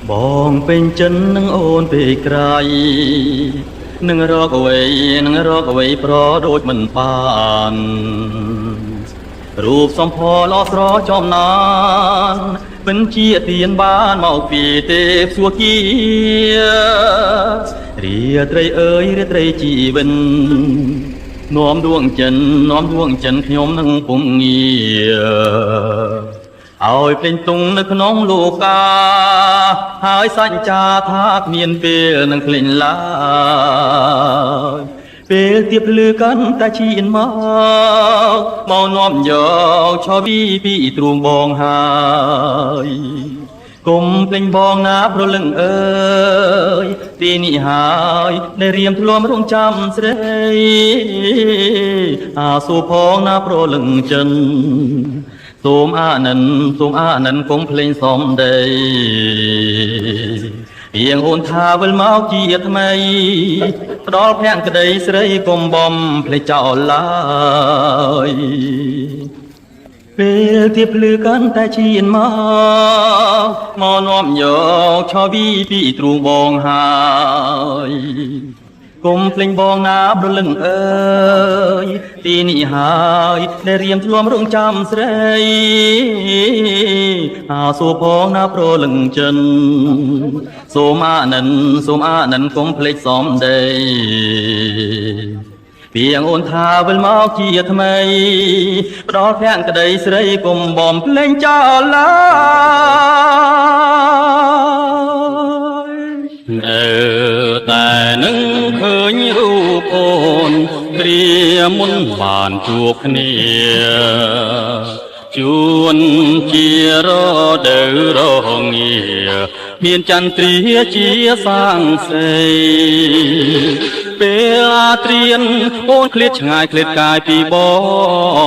បងពេញចិននឹងអូនពេកក្រៃនឹងរកអ្វីប្រដូចមិនបានរូបសំផស្សល្អស្រចំណានពិនជាទានបានមកពីទេពសួគ៌រាត្រីអើយរាត្រីជីវិននាំដួងចិនខ្ញុំនឹងពុំងារឲ្យពេញទុងនៅក្នុងលោកាហើយសច្ចាថាគ្មានពេលនឹងភ្លេចឡើយពេលទៀបលឺកាន់តែឈានមកនាំយកឆវីពីទ្រូងបងហើយគុំភ្លេចបងណាប្រលឹងអើយទីនេះហើយនៅរៀមធ្លំរងចាំស្រីអាសូរផងណាប្រលឹងចិនសូមអានន្ទកុំភ្លេងសំដីរៀងអូនថាវិលមកជាថ្មីផ្ដល់ភក្តីស្រីកុំបំភ្លេចចោលឡើយពេលទៀបលឺកាន់តែឈានមកនាំយកឆវីពីទ្រូងបងហើយគុំភ្លេងបងណាប្រលឹងអើយទីនេះហើយដែលរៀមធ្លំរងចាំស្រីអាសូរផងណាប្រលឹងចិនសូមអានន្ទកុំភ្លេចសំដីពីងអូនថាវិលមកជាថ្មីផ្ដល់ភក្តីស្រីកុំបំភ្លេងចោលឡើយតែនឹងឃើញរូបអូនព្រាមុនបានជួបគ្នាជួនជារដូវរងាមានចន្ទ្រាជាសាងសេពេលអាត្រៀនអូនឃ្លាតឆ្ងាយឃ្លាតកាយពីប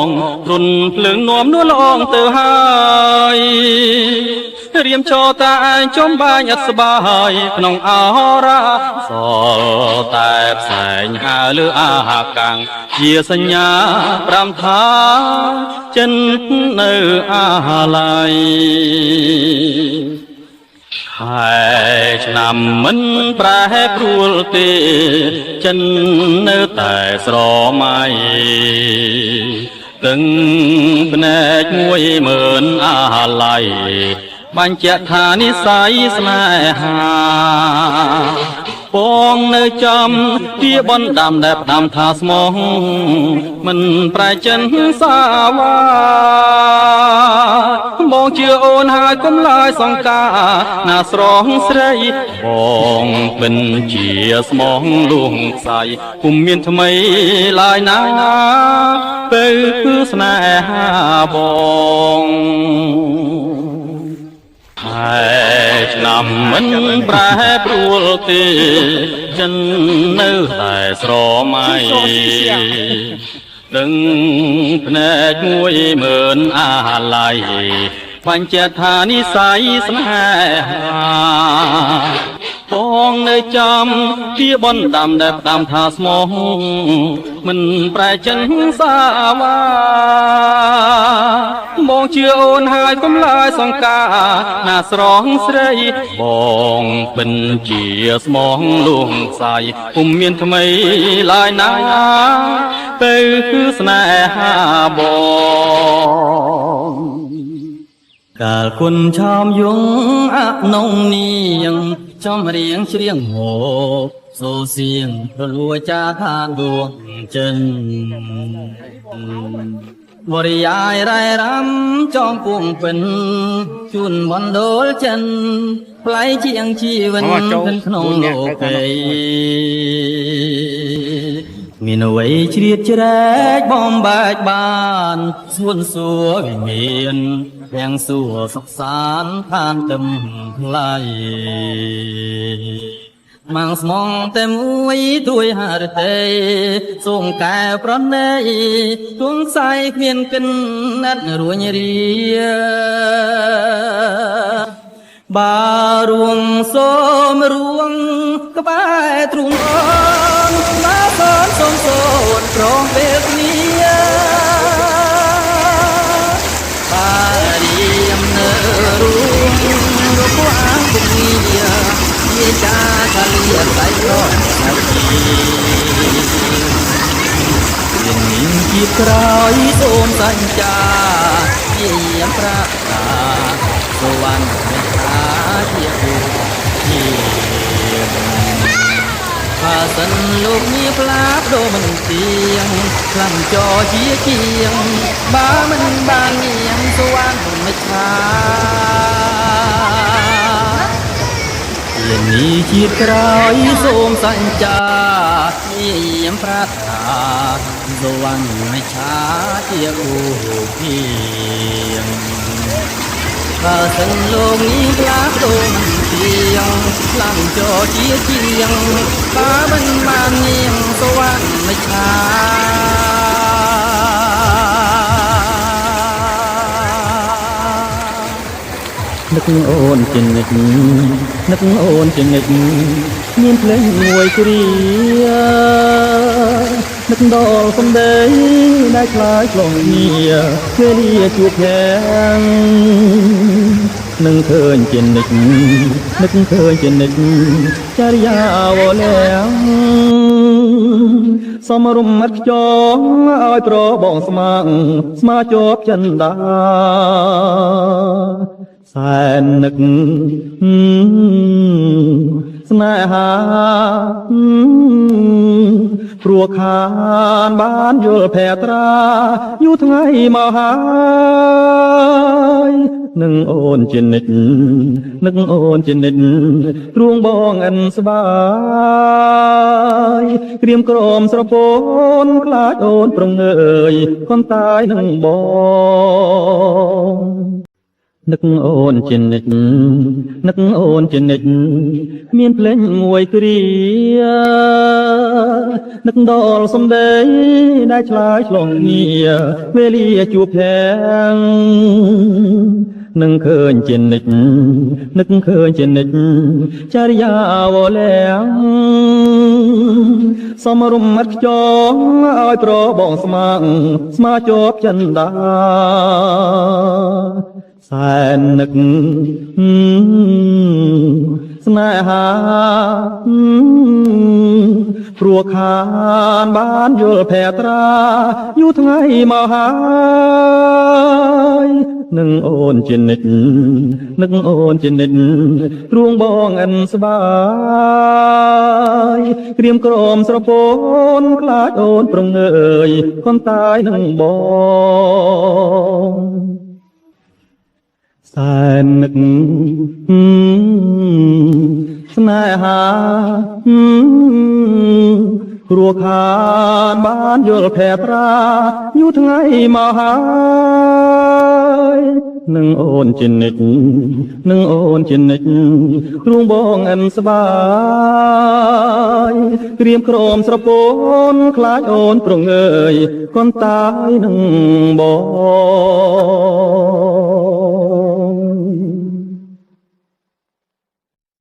ងរុនភ្លើងនាំនួនល្អងទៅហើយរៀមចោតែឯងចំបាញ់អត់ស្បាយក្នុងអរាសល់តែផ្សែងហើលើអាកាំងជាសញ្ញាប្រាំថាចិននៅអាឡ័យហើយឆ្នាំមិនប្រែប្រួលទេចិននៅតែស្រមៃទាំងភ្នែក10000អាឡ័យបញ្ជាក់ថានិស័យស្នេហាបងនៅចំជាបណ្ដាំដែលផ្ដាំថាស្មងមិនប្រែចិនសាវាបងជឿអូនហើយកុំឡើយសង្ការណាស្រងស្រីបងពិនជាស្មងលួងខ្សែគុំមានថ្មីឡើយណាពេលគឺស្នេហាបងហើយឆ្នាំមិនប្រែប្រួលទេចិននៅតែស្រមៃដឹងភ្នែក10000អាឡ័យបញ្ជាក់ថានិស័យស្នេហាបងនៅចំជាបណ្ដាំដែលផ្ដាំថាស្មងមិនប្រែចិនសាវាបងជឿអូនហើយកុំឡើយសង្ការណាស្រងស្រីបងពិនជាស្មងលួងខ្សែគុំមានថ្មីឡើយណាពេលគឺស្នេហាបងកាលគុណឆោមយងអនងនាងចំរៀងច្រៀងហូបសូសៀងរលួយចាខាងដួងចិនវរិយាយរ៉ៃរំចំពុងពិនជូនមណ្ឌលចិនផ្លៃជាងជីវិនក្នុងលោកីមានអ្វីជ្រៀតជ្រែកបំបែកបានសួនសួរវិមានទាំងសួរសុខសានខានទឹមថ្លៃម៉ាំងស្មងតែមួយទួយហារទេសូមកែប្រណីទួងខ្សែគ្មានកិនណាត់រួញរាបារួងសូមរួងក្បែរទ្រូងអូនណាសូនសូនប្រងពេលគ្នាបារៀមនៅរួងរកអា ពុកងារជាចាថាលៀសៃក្រសៃជានាងជាក្រោយសូមសញ្ចាជាយាមប្រាថ្នាសវណ្ណមេត្តាជាគូជាបើសិនលោកមានផ្លាបដូរមិនទៀងខ្លាំងចរជាជាងបើមិនបានញៀងសវណ្ណមេត្តាជានេះជាក្រោយសូមសញ្ចាជាយាមប្រាថ្នាសវណ្ណមេត្តាជាគូជាបើសិនលោកនេះផ្លាស់ដូរមិនទៀងខ្លាំងចរជាជាងបើមិនបានញៀងសវណ្ណមេត្តានឹកអូនជានិច្ចនឹកអូនជានិច្ចមានភ្លេងមួយគ្រានឹកដល់សំដីដែលខ្លាយឆ្លងងារពេលលាជួបផ្ទាំងនឹងឃើញជានិច្ចនឹកឃើញជានិច្ចចរិយាវលាំងសមរម្យខ្យងឲ្យប្របងស្មាក់ស្មាជាប់ចិនដាសែននឹកស្នេហាព្រោះខានបានយល់ភែត្រាយូរថ្ងៃមកហើយនឹងអូនជានិច្ចនឹងអូនជានិច្ចរួងបងអិនស្បាយក្រៀមក្រមស្រពោនខ្លាចអូនប្រងើយខនតាយនឹងបងនឹកអូនជានិច្ចនឹកអូនជានិច្ចមានភ្លេងមួយគ្រានឹកដល់សំដីដែលឆ្លើយឆ្លងងារវេលាជួបផ្ទាំងនឹងឃើញជានិច្ចនឹកឃើញជានិច្ចចរិយាវលាំងសមរម្យខ្យងឲ្យប្របងស្មាក់ស្មាជាប់ចិនដាសែននឹកស្នេហាព្រោះខានបានយល់ភែត្រាយូរថ្ងៃមកហើយនឹងអូនជានិច្ចនឹងអូនជានិច្ចរួងបងអិនស្បាយក្រៀមក្រមស្រពោនខ្លាចអូនប្រងើយខនតាយនឹងបងសែននឹកស្នេហាព្រោះខានបានយល់ភែត្រាយូរថ្ងៃមកហើយនឹងអូនជានិច្ចនឹងអូនជានិច្ចរួងបងអិនស្បាយក្រៀមក្រមស្រពោនខ្លាចអូនប្រងើយកនតាយនឹងបង